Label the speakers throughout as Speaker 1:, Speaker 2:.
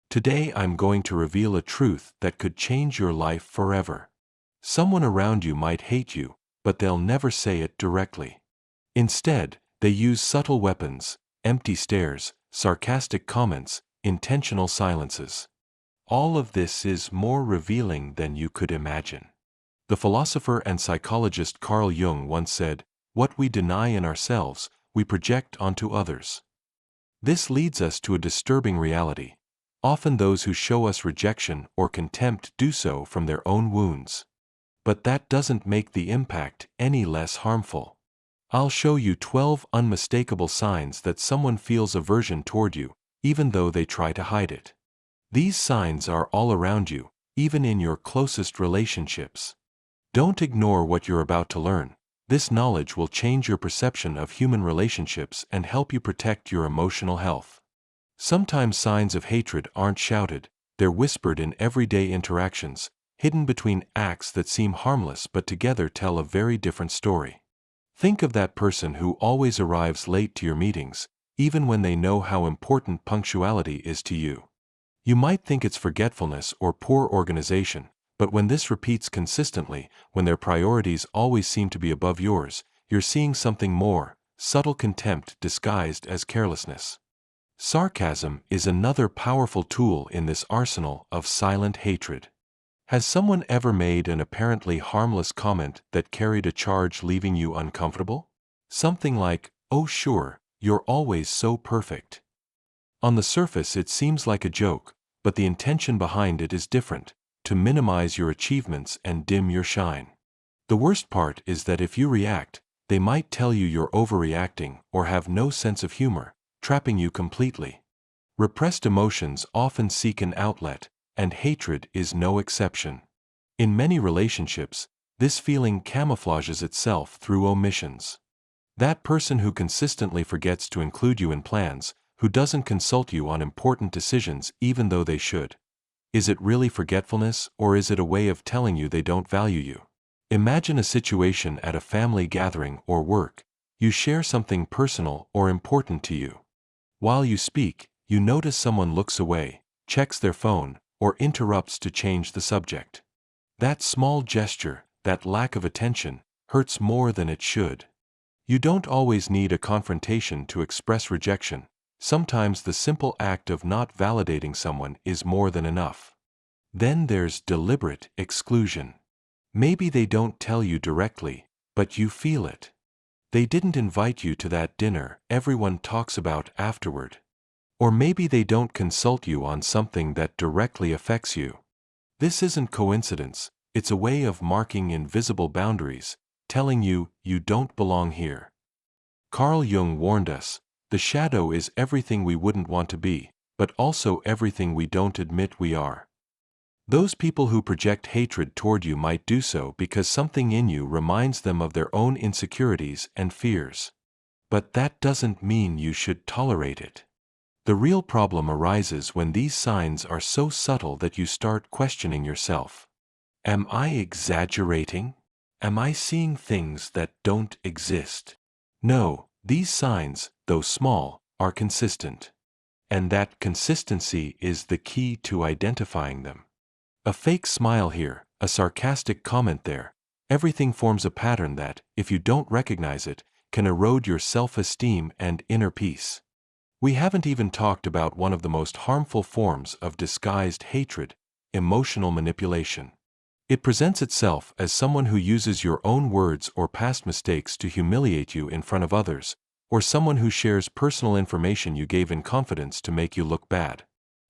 Speaker 1: Today I'm going to reveal a truth that could change your life forever. Someone around you might hate you, but they'll never say it directly. Instead, they use subtle weapons, empty stares, sarcastic comments, intentional silences. All of this is more revealing than you could imagine. The philosopher and psychologist Carl Jung once said, "What we deny in ourselves, we project onto others." This leads us to a disturbing reality. Often those who show us rejection or contempt do so from their own wounds. But that doesn't make the impact any less harmful. I'll show you 12 unmistakable signs that someone feels aversion toward you, even though they try to hide it. These signs are all around you, even in your closest relationships. Don't ignore what you're about to learn. This knowledge will change your perception of human relationships and help you protect your emotional health. Sometimes signs of hatred aren't shouted, they're whispered in everyday interactions, hidden between acts that seem harmless but together tell a very different story. Think of that person who always arrives late to your meetings, even when they know how important punctuality is to you. You might think it's forgetfulness or poor organization, but when this repeats consistently, when their priorities always seem to be above yours, you're seeing something more: subtle contempt disguised as carelessness. Sarcasm is another powerful tool in this arsenal of silent hatred. Has someone ever made an apparently harmless comment that carried a charge, leaving you uncomfortable? Something like, "Oh sure, you're always so perfect." On the surface it seems like a joke, but the intention behind it is different: to minimize your achievements and dim your shine. The worst part is that if you react, they might tell you you're overreacting or have no sense of humor, trapping you completely. Repressed emotions often seek an outlet, and hatred is no exception. In many relationships, this feeling camouflages itself through omissions. That person who consistently forgets to include you in plans, who doesn't consult you on important decisions even though they should. Is it really forgetfulness, or is it a way of telling you they don't value you? Imagine a situation at a family gathering or work. You share something personal or important to you. While you speak, you notice someone looks away, checks their phone, or interrupts to change the subject. That small gesture, that lack of attention, hurts more than it should. You don't always need a confrontation to express rejection. Sometimes the simple act of not validating someone is more than enough. Then there's deliberate exclusion. Maybe they don't tell you directly, but you feel it. They didn't invite you to that dinner everyone talks about afterward. Or maybe they don't consult you on something that directly affects you. This isn't coincidence, it's a way of marking invisible boundaries, telling you you don't belong here. Carl Jung warned us, the shadow is everything we wouldn't want to be, but also everything we don't admit we are. Those people who project hatred toward you might do so because something in you reminds them of their own insecurities and fears. But that doesn't mean you should tolerate it. The real problem arises when these signs are so subtle that you start questioning yourself. Am I exaggerating? Am I seeing things that don't exist? No, these signs, though small, are consistent. And that consistency is the key to identifying them. A fake smile here, a sarcastic comment there. Everything forms a pattern that, if you don't recognize it, can erode your self-esteem and inner peace. We haven't even talked about one of the most harmful forms of disguised hatred: emotional manipulation. It presents itself as someone who uses your own words or past mistakes to humiliate you in front of others, or someone who shares personal information you gave in confidence to make you look bad.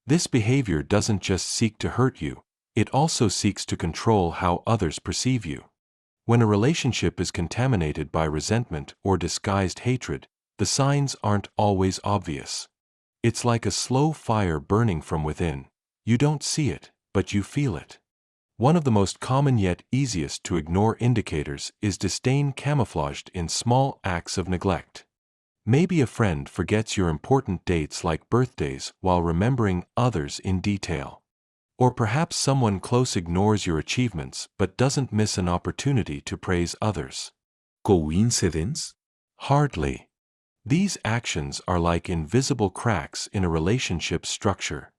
Speaker 1: This behavior doesn't just seek to hurt you, it also seeks to control how others perceive you. When a relationship is contaminated by resentment or disguised hatred, the signs aren't always obvious. It's like a slow fire burning from within. You don't see it, but you feel it. One of the most common yet easiest to ignore indicators is disdain camouflaged in small acts of neglect. Maybe a friend forgets your important dates like birthdays while remembering others in detail. Or perhaps someone close ignores your achievements but doesn't miss an opportunity to praise others.
Speaker 2: Coincidence?
Speaker 1: Hardly. These actions are like invisible cracks in a relationship's structure.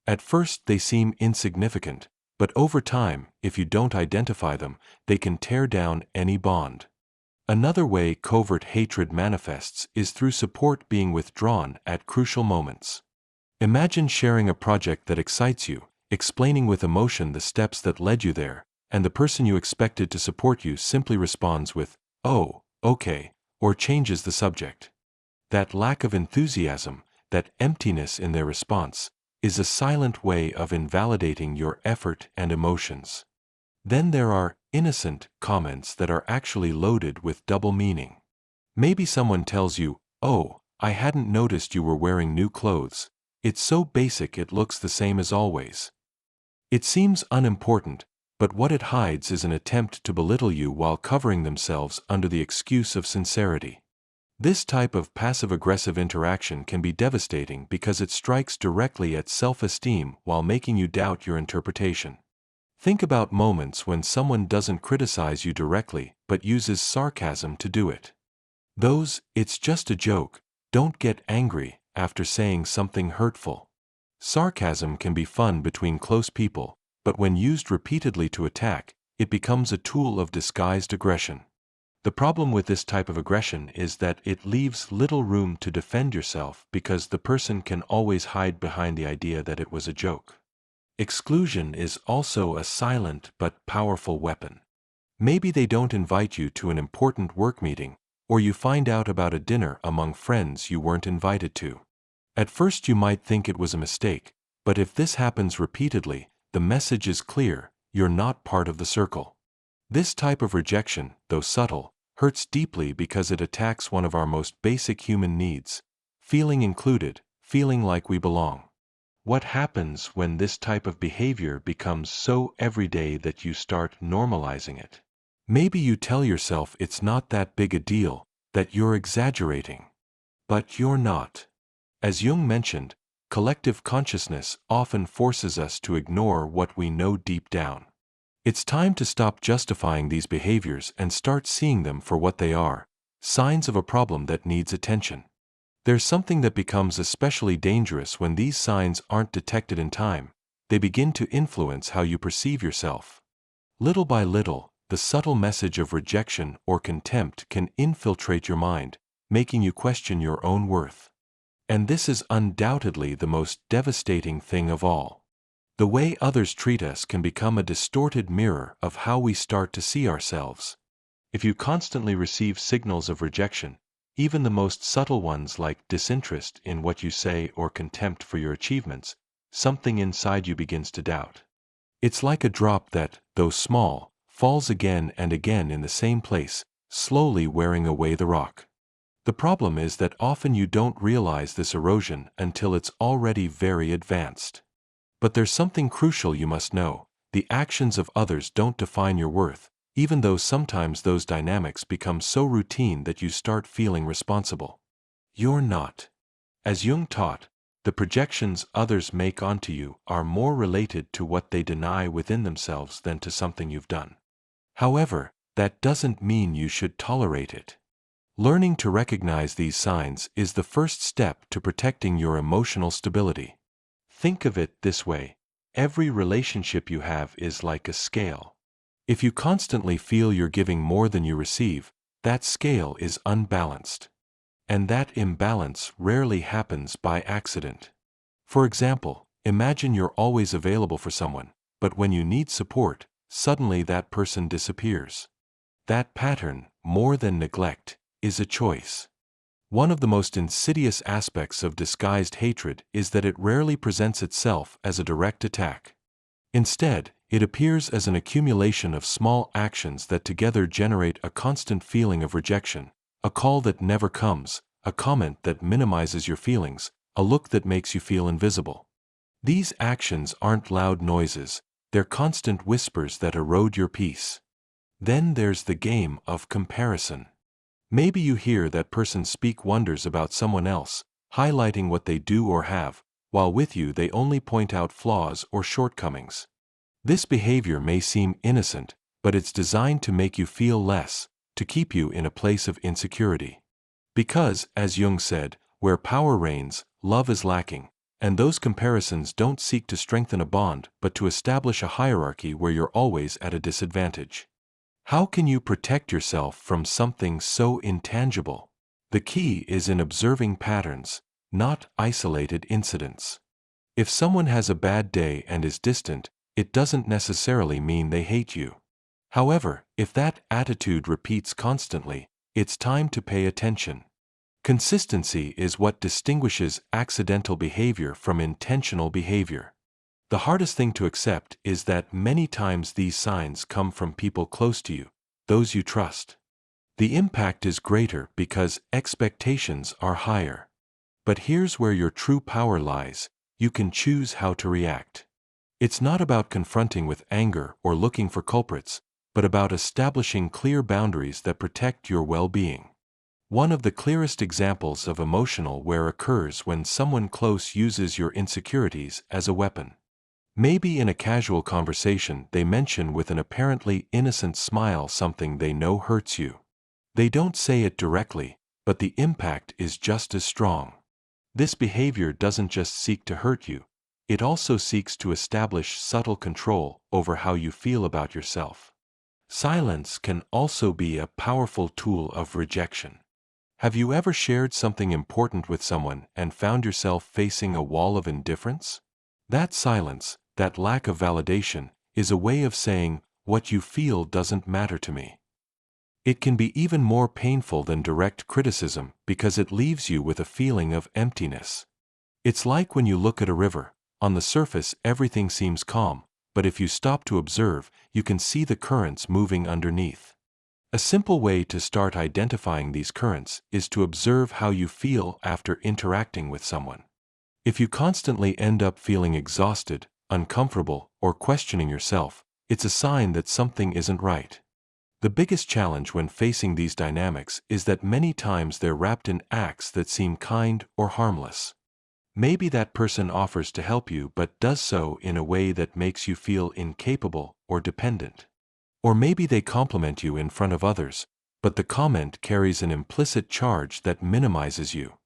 Speaker 1: At first they seem insignificant, but over time, if you don't identify them, they can tear down any bond. Another way covert hatred manifests is through support being withdrawn at crucial moments. Imagine sharing a project that excites you, explaining with emotion the steps that led you there, and the person you expected to support you simply responds with, "Oh, okay," or changes the subject. That lack of enthusiasm, that emptiness in their response, is a silent way of invalidating your effort and emotions. Then there are innocent comments that are actually loaded with double meaning. Maybe someone tells you, "Oh, I hadn't noticed you were wearing new clothes. It's so basic it looks the same as always." It seems unimportant, but what it hides is an attempt to belittle you while covering themselves under the excuse of sincerity. This type of passive-aggressive interaction can be devastating because it strikes directly at self-esteem while making you doubt your interpretation. Think about moments when someone doesn't criticize you directly but uses sarcasm to do it. Those "it's just a joke" don't get angry after saying something hurtful. Sarcasm can be fun between close people, but when used repeatedly to attack, it becomes a tool of disguised aggression. The problem with this type of aggression is that it leaves little room to defend yourself because the person can always hide behind the idea that it was a joke. Exclusion is also a silent but powerful weapon. Maybe they don't invite you to an important work meeting, or you find out about a dinner among friends you weren't invited to. At first you might think it was a mistake, but if this happens repeatedly, the message is clear: you're not part of the circle. This type of rejection, though subtle, hurts deeply because it attacks one of our most basic human needs: feeling included, feeling like we belong. What happens when this type of behavior becomes so everyday that you start normalizing it? Maybe you tell yourself it's not that big a deal, that you're exaggerating. But you're not. As Jung mentioned, collective consciousness often forces us to ignore what we know deep down. It's time to stop justifying these behaviors and start seeing them for what they are: signs of a problem that needs attention. There's something that becomes especially dangerous when these signs aren't detected in time. They begin to influence how you perceive yourself. Little by little, the subtle message of rejection or contempt can infiltrate your mind, making you question your own worth. And this is undoubtedly the most devastating thing of all. The way others treat us can become a distorted mirror of how we start to see ourselves. If you constantly receive signals of rejection, even the most subtle ones like disinterest in what you say or contempt for your achievements, something inside you begins to doubt. It's like a drop that, though small, falls again and again in the same place, slowly wearing away the rock. The problem is that often you don't realize this erosion until it's already very advanced. But there's something crucial you must know: the actions of others don't define your worth, even though sometimes those dynamics become so routine that you start feeling responsible. You're not. As Jung taught, the projections others make onto you are more related to what they deny within themselves than to something you've done. However, that doesn't mean you should tolerate it. Learning to recognize these signs is the first step to protecting your emotional stability. Think of it this way: every relationship you have is like a scale. If you constantly feel you're giving more than you receive, that scale is unbalanced. And that imbalance rarely happens by accident. For example, imagine you're always available for someone, but when you need support, suddenly that person disappears. That pattern, more than neglect, is a choice. One of the most insidious aspects of disguised hatred is that it rarely presents itself as a direct attack. Instead, it appears as an accumulation of small actions that together generate a constant feeling of rejection: a call that never comes, a comment that minimizes your feelings, a look that makes you feel invisible. These actions aren't loud noises, they're constant whispers that erode your peace. Then there's the game of comparison. Maybe you hear that person speak wonders about someone else, highlighting what they do or have, while with you they only point out flaws or shortcomings. This behavior may seem innocent, but it's designed to make you feel less, to keep you in a place of insecurity. Because, as Jung said, where power reigns, love is lacking, And those comparisons don't seek to strengthen a bond but to establish a hierarchy where you're always at a disadvantage. How can you protect yourself from something so intangible? The key is in observing patterns, not isolated incidents. If someone has a bad day and is distant, it doesn't necessarily mean they hate you. However, if that attitude repeats constantly, it's time to pay attention. Consistency is what distinguishes accidental behavior from intentional behavior. The hardest thing to accept is that many times these signs come from people close to you, those you trust. The impact is greater because expectations are higher. But here's where your true power lies: you can choose how to react. It's not about confronting with anger or looking for culprits, but about establishing clear boundaries that protect your well-being. One of the clearest examples of emotional wear occurs when someone close uses your insecurities as a weapon. Maybe in a casual conversation they mention with an apparently innocent smile something they know hurts you. They don't say it directly, but the impact is just as strong. This behavior doesn't just seek to hurt you, it also seeks to establish subtle control over how you feel about yourself. Silence can also be a powerful tool of rejection. Have you ever shared something important with someone and found yourself facing a wall of indifference? That silence, that lack of validation, is a way of saying, "What you feel doesn't matter to me." It can be even more painful than direct criticism because it leaves you with a feeling of emptiness. It's like when you look at a river. On the surface, everything seems calm, but if you stop to observe, you can see the currents moving underneath. A simple way to start identifying these currents is to observe how you feel after interacting with someone. If you constantly end up feeling exhausted, uncomfortable, or questioning yourself, it's a sign that something isn't right. The biggest challenge when facing these dynamics is that many times they're wrapped in acts that seem kind or harmless. Maybe that person offers to help you but does so in a way that makes you feel incapable or dependent. Or maybe they compliment you in front of others, but the comment carries an implicit charge that minimizes you.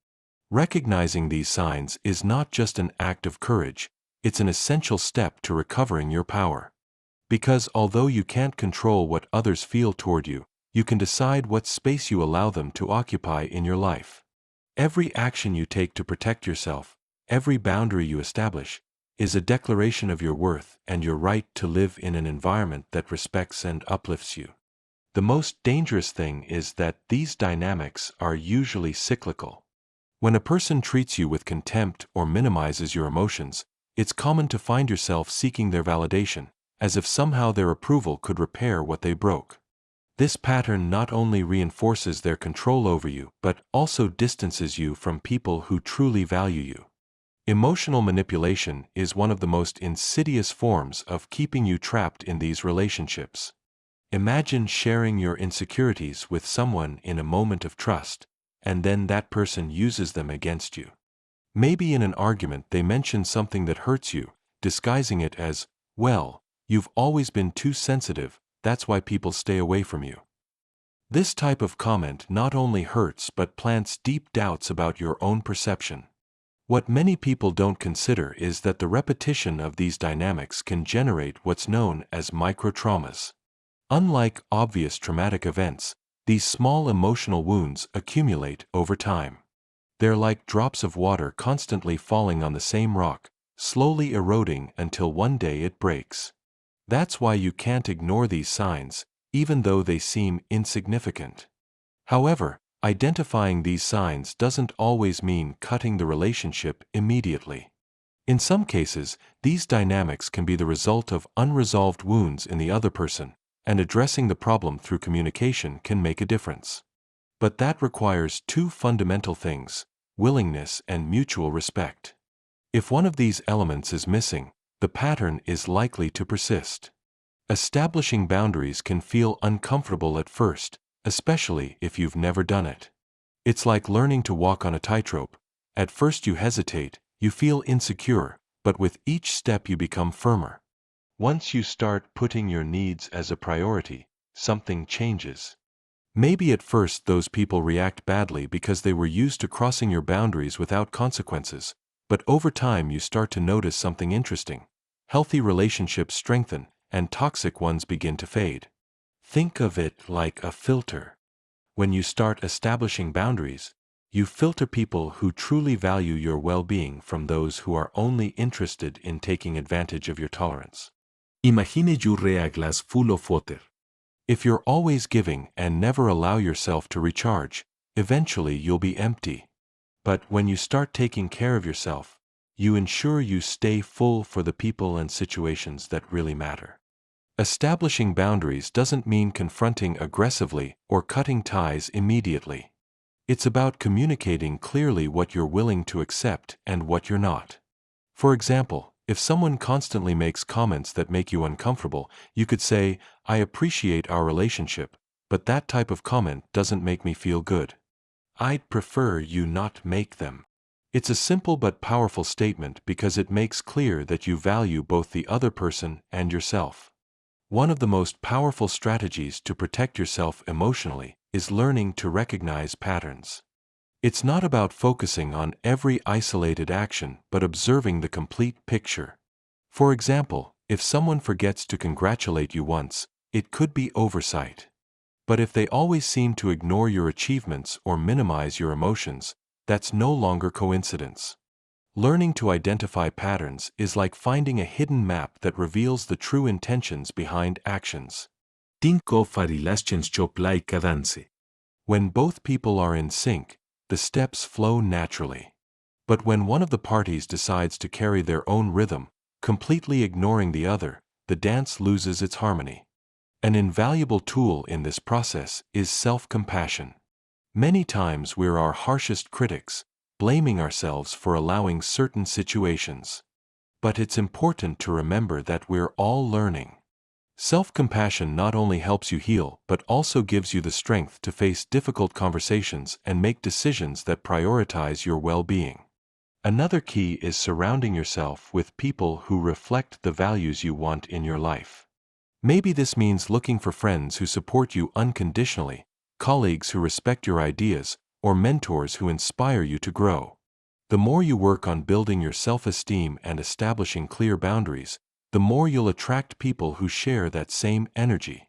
Speaker 1: Recognizing these signs is not just an act of courage, it's an essential step to recovering your power. Because although you can't control what others feel toward you, you can decide what space you allow them to occupy in your life. Every action you take to protect yourself, every boundary you establish, is a declaration of your worth and your right to live in an environment that respects and uplifts you. The most dangerous thing is that these dynamics are usually cyclical. When a person treats you with contempt or minimizes your emotions, it's common to find yourself seeking their validation, as if somehow their approval could repair what they broke. This pattern not only reinforces their control over you, but also distances you from people who truly value you. Emotional manipulation is one of the most insidious forms of keeping you trapped in these relationships. Imagine sharing your insecurities with someone in a moment of trust, and then that person uses them against you. Maybe in an argument they mention something that hurts you, disguising it as, "Well, you've always been too sensitive, that's why people stay away from you." This type of comment not only hurts but plants deep doubts about your own perception. What many people don't consider is that the repetition of these dynamics can generate what's known as microtraumas. Unlike obvious traumatic events, these small emotional wounds accumulate over time. They're like drops of water constantly falling on the same rock, slowly eroding until one day it breaks. That's why you can't ignore these signs, even though they seem insignificant. However, identifying these signs doesn't always mean cutting the relationship immediately. In some cases, these dynamics can be the result of unresolved wounds in the other person, and addressing the problem through communication can make a difference. But that requires two fundamental things: willingness and mutual respect. If one of these elements is missing, the pattern is likely to persist. Establishing boundaries can feel uncomfortable at first, especially if you've never done it. It's like learning to walk on a tightrope. At first you hesitate, you feel insecure, but with each step you become firmer. Once you start putting your needs as a priority, something changes. Maybe at first those people react badly because they were used to crossing your boundaries without consequences, but over time you start to notice something interesting. Healthy relationships strengthen, and toxic ones begin to fade. Think of it like a filter. When you start establishing boundaries, you filter people who truly value your well-being from those who are only interested in taking advantage of your tolerance.
Speaker 2: Imagine you a glass full of water.
Speaker 1: If you're always giving and never allow yourself to recharge, eventually you'll be empty. But when you start taking care of yourself, you ensure you stay full for the people and situations that really matter. Establishing boundaries doesn't mean confronting aggressively or cutting ties immediately. It's about communicating clearly what you're willing to accept and what you're not. For example, if someone constantly makes comments that make you uncomfortable, you could say, "I appreciate our relationship, but that type of comment doesn't make me feel good. I'd prefer you not make them." It's a simple but powerful statement because it makes clear that you value both the other person and yourself. One of the most powerful strategies to protect yourself emotionally is learning to recognize patterns. It's not about focusing on every isolated action but observing the complete picture. For example, if someone forgets to congratulate you once, it could be oversight. But if they always seem to ignore your achievements or minimize your emotions, that's no longer coincidence. Learning to identify patterns is like finding a hidden map that reveals the true intentions behind actions.
Speaker 2: Tinko farilasчens choplai cadance.
Speaker 1: When both people are in sync, the steps flow naturally. But when one of the parties decides to carry their own rhythm, completely ignoring the other, the dance loses its harmony. An invaluable tool in this process is self-compassion. Many times we're our harshest critics, blaming ourselves for allowing certain situations. But it's important to remember that we're all learning. Self-compassion not only helps you heal but also gives you the strength to face difficult conversations and make decisions that prioritize your well-being. Another key is surrounding yourself with people who reflect the values you want in your life. Maybe this means looking for friends who support you unconditionally, colleagues who respect your ideas, or mentors who inspire you to grow. The more you work on building your self-esteem and establishing clear boundaries, the more you'll attract people who share that same energy.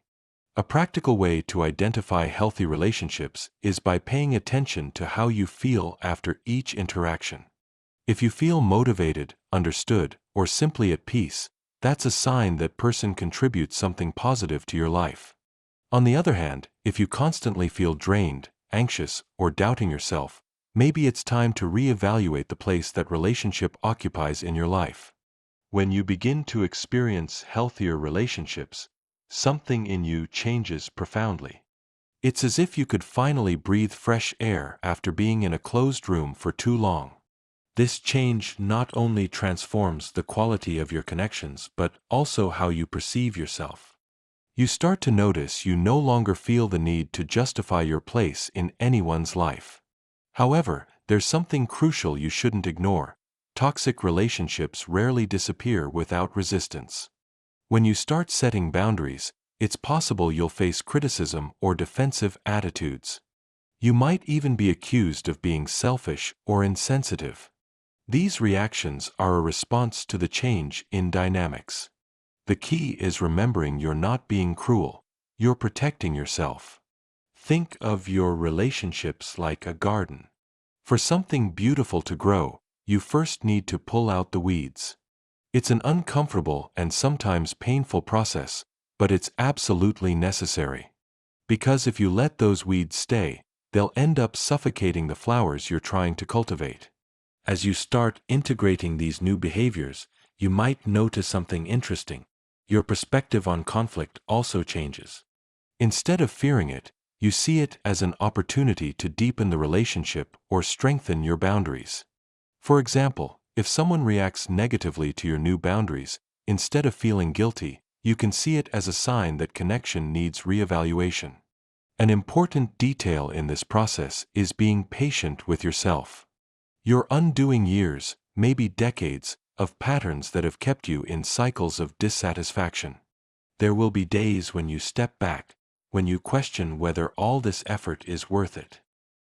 Speaker 1: A practical way to identify healthy relationships is by paying attention to how you feel after each interaction. If you feel motivated, understood, or simply at peace, that's a sign that person contributes something positive to your life. On the other hand, if you constantly feel drained, anxious, or doubting yourself, maybe it's time to reevaluate the place that relationship occupies in your life. When you begin to experience healthier relationships, something in you changes profoundly. It's as if you could finally breathe fresh air after being in a closed room for too long. This change not only transforms the quality of your connections but also how you perceive yourself. You start to notice you no longer feel the need to justify your place in anyone's life. However, there's something crucial you shouldn't ignore. Toxic relationships rarely disappear without resistance. When you start setting boundaries, it's possible you'll face criticism or defensive attitudes. You might even be accused of being selfish or insensitive. These reactions are a response to the change in dynamics. The key is remembering you're not being cruel, you're protecting yourself. Think of your relationships like a garden. For something beautiful to grow, you first need to pull out the weeds. It's an uncomfortable and sometimes painful process, but it's absolutely necessary. Because if you let those weeds stay, they'll end up suffocating the flowers you're trying to cultivate. As you start integrating these new behaviors, you might notice something interesting. Your perspective on conflict also changes. Instead of fearing it, you see it as an opportunity to deepen the relationship or strengthen your boundaries. For example, if someone reacts negatively to your new boundaries, instead of feeling guilty, you can see it as a sign that connection needs reevaluation. An important detail in this process is being patient with yourself. You're undoing years, maybe decades, of patterns that have kept you in cycles of dissatisfaction. There will be days when you step back, when you question whether all this effort is worth it.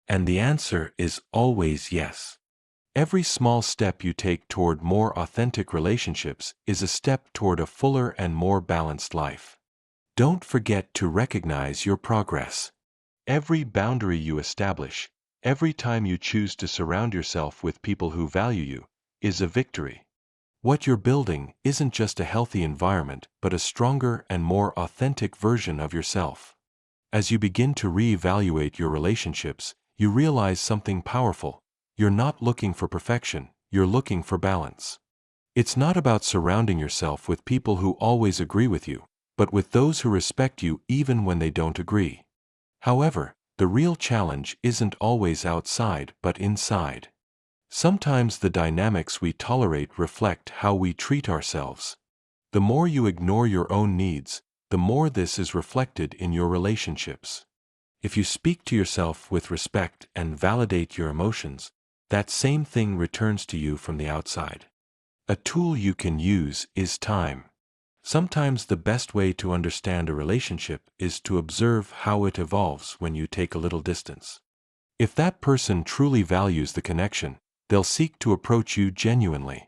Speaker 1: And the answer is always yes. Every small step you take toward more authentic relationships is a step toward a fuller and more balanced life. Don't forget to recognize your progress. Every boundary you establish, every time you choose to surround yourself with people who value you, is a victory. What you're building isn't just a healthy environment, but a stronger and more authentic version of yourself. As you begin to reevaluate your relationships, you realize something powerful. You're not looking for perfection, you're looking for balance. It's not about surrounding yourself with people who always agree with you, but with those who respect you even when they don't agree. However, the real challenge isn't always outside but inside. Sometimes the dynamics we tolerate reflect how we treat ourselves. The more you ignore your own needs, the more this is reflected in your relationships. If you speak to yourself with respect and validate your emotions, that same thing returns to you from the outside. A tool you can use is time. Sometimes the best way to understand a relationship is to observe how it evolves when you take a little distance. If that person truly values the connection, they'll seek to approach you genuinely.